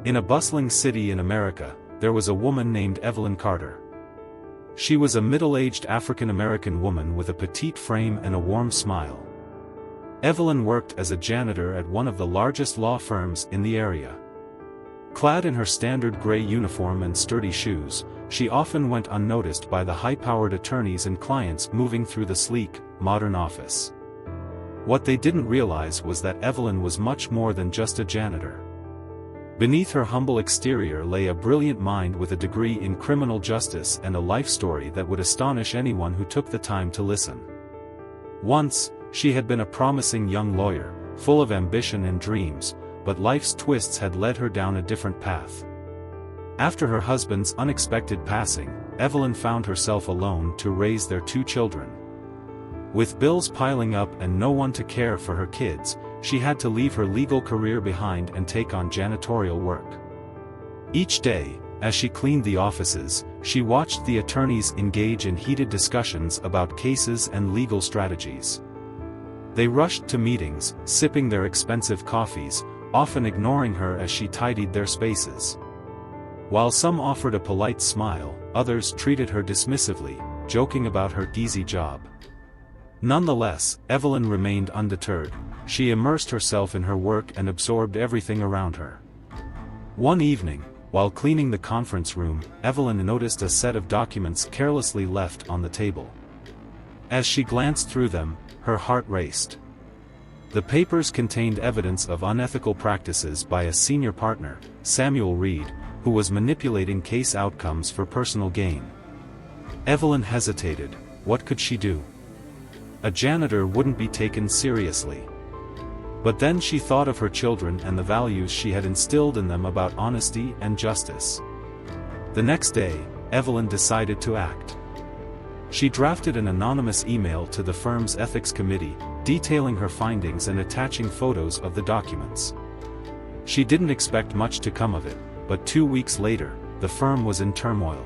In a bustling city in America, there was a woman named Evelyn Carter. She was a middle-aged African-American woman with a petite frame and a warm smile. Evelyn worked as a janitor at one of the largest law firms in the area. Clad in her standard gray uniform and sturdy shoes, she often went unnoticed by the high-powered attorneys and clients moving through the sleek, modern office. What they didn't realize was that Evelyn was much more than just a janitor. Beneath her humble exterior lay a brilliant mind with a degree in criminal justice and a life story that would astonish anyone who took the time to listen. Once, she had been a promising young lawyer, full of ambition and dreams, but life's twists had led her down a different path. After her husband's unexpected passing, Evelyn found herself alone to raise their 2 children. With bills piling up and no one to care for her kids, she had to leave her legal career behind and take on janitorial work. Each day, as she cleaned the offices, she watched the attorneys engage in heated discussions about cases and legal strategies. They rushed to meetings, sipping their expensive coffees, often ignoring her as she tidied their spaces. While some offered a polite smile, others treated her dismissively, joking about her easy job. Nonetheless, Evelyn remained undeterred. She immersed herself in her work and absorbed everything around her. One evening, while cleaning the conference room, Evelyn noticed a set of documents carelessly left on the table. As she glanced through them, her heart raced. The papers contained evidence of unethical practices by a senior partner, Samuel Reed, who was manipulating case outcomes for personal gain. Evelyn hesitated. What could she do? A janitor wouldn't be taken seriously. But then she thought of her children and the values she had instilled in them about honesty and justice. The next day, Evelyn decided to act. She drafted an anonymous email to the firm's ethics committee, detailing her findings and attaching photos of the documents. She didn't expect much to come of it, but 2 weeks later, the firm was in turmoil.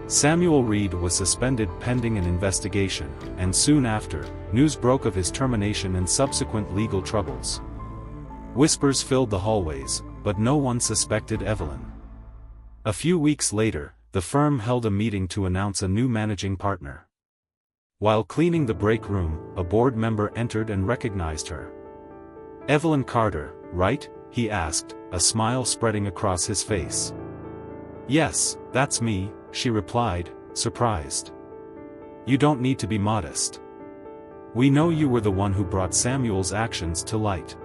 Samuel Reed was suspended pending an investigation, and soon after, news broke of his termination and subsequent legal troubles. Whispers filled the hallways, but no one suspected Evelyn. A few weeks later, the firm held a meeting to announce a new managing partner. While cleaning the break room, a board member entered and recognized her. "Evelyn Carter, right?" he asked, a smile spreading across his face. "Yes, that's me," she replied, surprised. "You don't need to be modest. We know you were the one who brought Samuel's actions to light.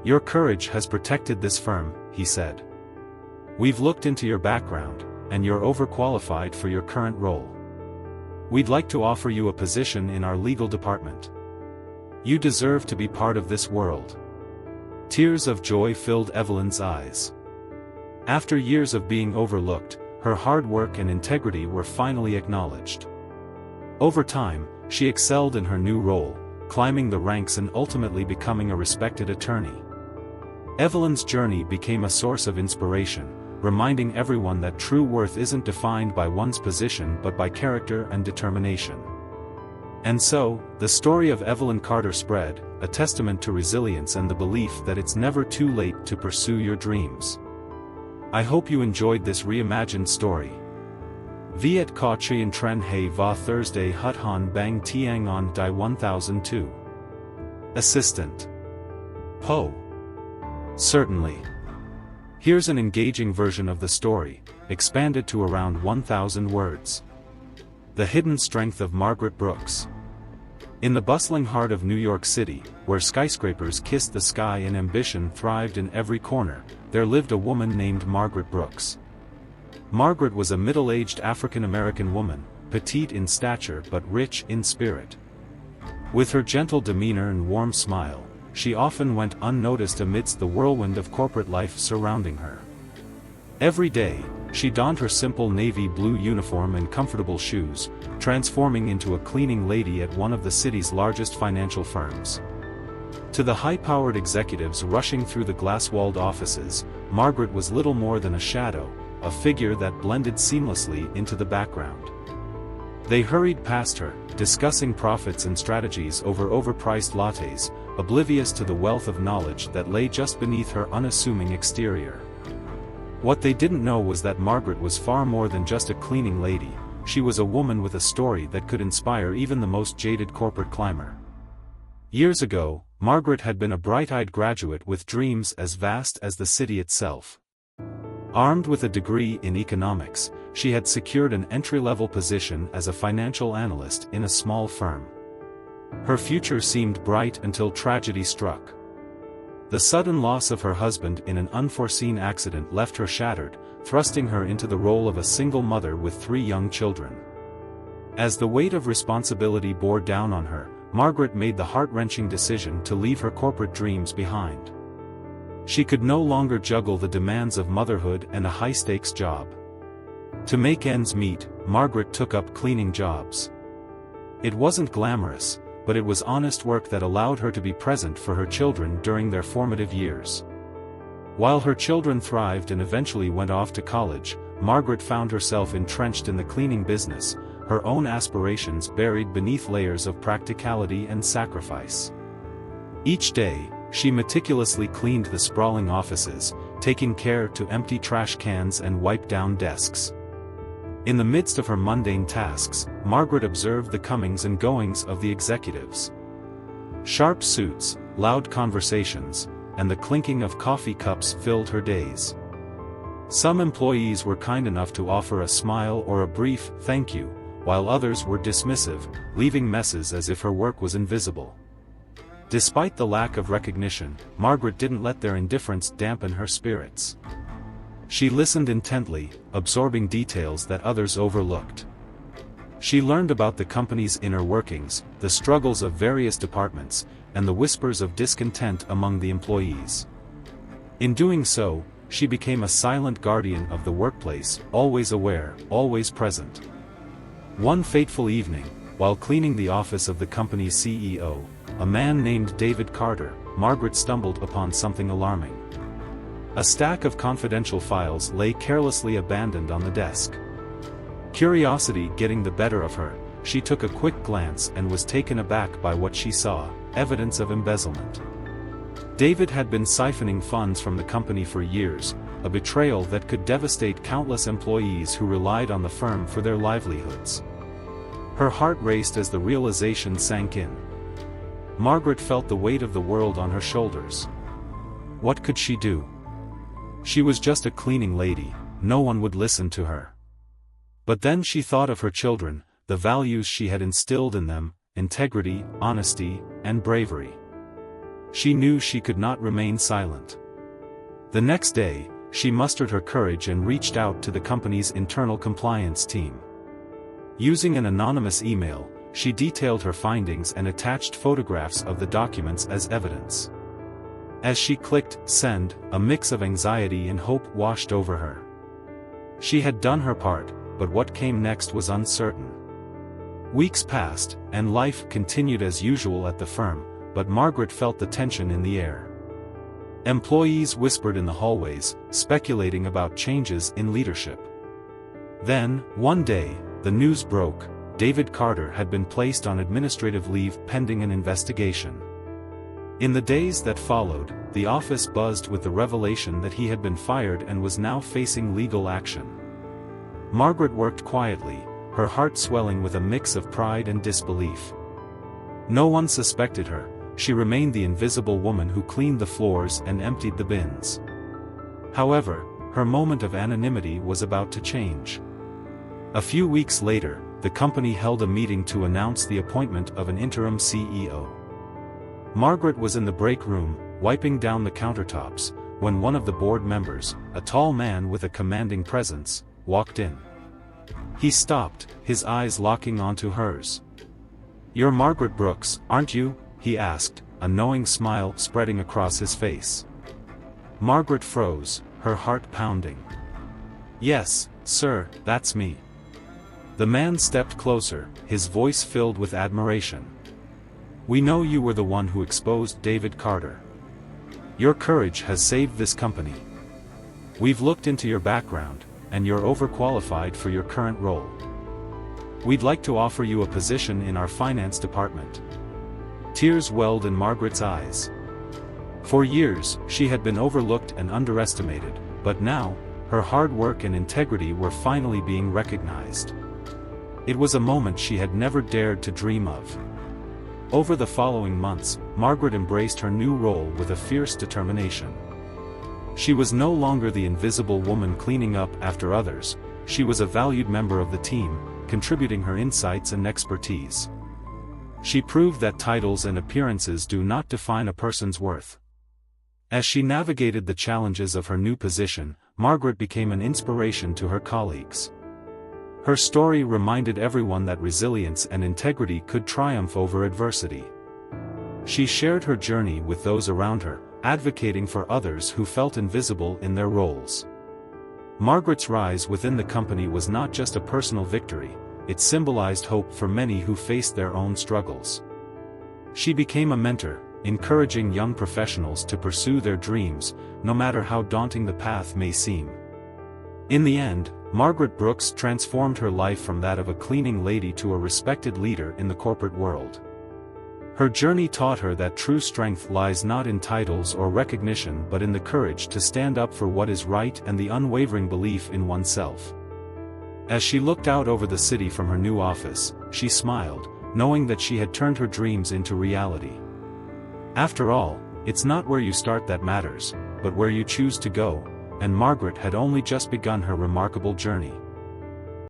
Your courage has protected this firm," he said. "We've looked into your background, and you're overqualified for your current role. We'd like to offer you a position in our legal department. You deserve to be part of this world." Tears of joy filled Evelyn's eyes. After years of being overlooked, her hard work and integrity were finally acknowledged. Over time, she excelled in her new role, climbing the ranks and ultimately becoming a respected attorney. Evelyn's journey became a source of inspiration, reminding everyone that true worth isn't defined by one's position but by character and determination. And so, the story of Evelyn Carter spread, a testament to resilience and the belief that it's never too late to pursue your dreams. I hope you enjoyed this reimagined story. Viet Ka Chien Tren Hay Va Thursday Hut Han Bang Tiang On Dai 1002. Assistant. Po. Certainly. Here's an engaging version of the story, expanded to around 1,000 words. The Hidden Strength of Margaret Brooks. In the bustling heart of New York City, where skyscrapers kissed the sky and ambition thrived in every corner, there lived a woman named Margaret Brooks. Margaret was a middle-aged African-American woman, petite in stature but rich in spirit. With her gentle demeanor and warm smile, she often went unnoticed amidst the whirlwind of corporate life surrounding her. Every day, she donned her simple navy blue uniform and comfortable shoes, transforming into a cleaning lady at one of the city's largest financial firms. To the high-powered executives rushing through the glass-walled offices, Margaret was little more than a shadow, a figure that blended seamlessly into the background. They hurried past her, discussing profits and strategies over overpriced lattes, oblivious to the wealth of knowledge that lay just beneath her unassuming exterior. What they didn't know was that Margaret was far more than just a cleaning lady. She was a woman with a story that could inspire even the most jaded corporate climber. Years ago, Margaret had been a bright-eyed graduate with dreams as vast as the city itself. Armed with a degree in economics, she had secured an entry-level position as a financial analyst in a small firm. Her future seemed bright until tragedy struck. The sudden loss of her husband in an unforeseen accident left her shattered, thrusting her into the role of a single mother with 3 young children. As the weight of responsibility bore down on her, Margaret made the heart-wrenching decision to leave her corporate dreams behind. She could no longer juggle the demands of motherhood and a high-stakes job. To make ends meet, Margaret took up cleaning jobs. It wasn't glamorous, but it was honest work that allowed her to be present for her children during their formative years. While her children thrived and eventually went off to college, Margaret found herself entrenched in the cleaning business, her own aspirations buried beneath layers of practicality and sacrifice. Each day, she meticulously cleaned the sprawling offices, taking care to empty trash cans and wipe down desks. In the midst of her mundane tasks, Margaret observed the comings and goings of the executives. Sharp suits, loud conversations, and the clinking of coffee cups filled her days. Some employees were kind enough to offer a smile or a brief thank you, while others were dismissive, leaving messes as if her work was invisible. Despite the lack of recognition, Margaret didn't let their indifference dampen her spirits. She listened intently, absorbing details that others overlooked. She learned about the company's inner workings, the struggles of various departments, and the whispers of discontent among the employees. In doing so, she became a silent guardian of the workplace, always aware, always present. One fateful evening, while cleaning the office of the company's CEO, a man named David Carter, Margaret stumbled upon something alarming. A stack of confidential files lay carelessly abandoned on the desk. Curiosity getting the better of her, she took a quick glance and was taken aback by what she saw: evidence of embezzlement. David had been siphoning funds from the company for years, a betrayal that could devastate countless employees who relied on the firm for their livelihoods. Her heart raced as the realization sank in. Margaret felt the weight of the world on her shoulders. What could she do? She was just a cleaning lady, no one would listen to her. But then she thought of her children, the values she had instilled in them: integrity, honesty, and bravery. She knew she could not remain silent. The next day, she mustered her courage and reached out to the company's internal compliance team. Using an anonymous email, she detailed her findings and attached photographs of the documents as evidence. As she clicked send, a mix of anxiety and hope washed over her. She had done her part, but what came next was uncertain. Weeks passed, and life continued as usual at the firm, but Margaret felt the tension in the air. Employees whispered in the hallways, speculating about changes in leadership. Then, one day, the news broke: David Carter had been placed on administrative leave pending an investigation. In the days that followed, the office buzzed with the revelation that he had been fired and was now facing legal action. Margaret worked quietly, her heart swelling with a mix of pride and disbelief. No one suspected her; she remained the invisible woman who cleaned the floors and emptied the bins. However, her moment of anonymity was about to change. A few weeks later, the company held a meeting to announce the appointment of an interim CEO. Margaret was in the break room, wiping down the countertops, when one of the board members, a tall man with a commanding presence, walked in. He stopped, his eyes locking onto hers. "You're Margaret Brooks, aren't you?" he asked, a knowing smile spreading across his face. Margaret froze, her heart pounding. "Yes, sir, that's me." The man stepped closer, his voice filled with admiration. "We know you were the one who exposed David Carter. Your courage has saved this company. We've looked into your background, and you're overqualified for your current role. We'd like to offer you a position in our finance department." Tears welled in Margaret's eyes. For years, she had been overlooked and underestimated, but now, her hard work and integrity were finally being recognized. It was a moment she had never dared to dream of. Over the following months, Margaret embraced her new role with a fierce determination. She was no longer the invisible woman cleaning up after others, she was a valued member of the team, contributing her insights and expertise. She proved that titles and appearances do not define a person's worth. As she navigated the challenges of her new position, Margaret became an inspiration to her colleagues. Her story reminded everyone that resilience and integrity could triumph over adversity. She shared her journey with those around her, advocating for others who felt invisible in their roles. Margaret's rise within the company was not just a personal victory, it symbolized hope for many who faced their own struggles. She became a mentor, encouraging young professionals to pursue their dreams, no matter how daunting the path may seem. In the end, Margaret Brooks transformed her life from that of a cleaning lady to a respected leader in the corporate world. Her journey taught her that true strength lies not in titles or recognition but in the courage to stand up for what is right and the unwavering belief in oneself. As she looked out over the city from her new office, she smiled, knowing that she had turned her dreams into reality. After all, it's not where you start that matters, but where you choose to go, and Margaret had only just begun her remarkable journey.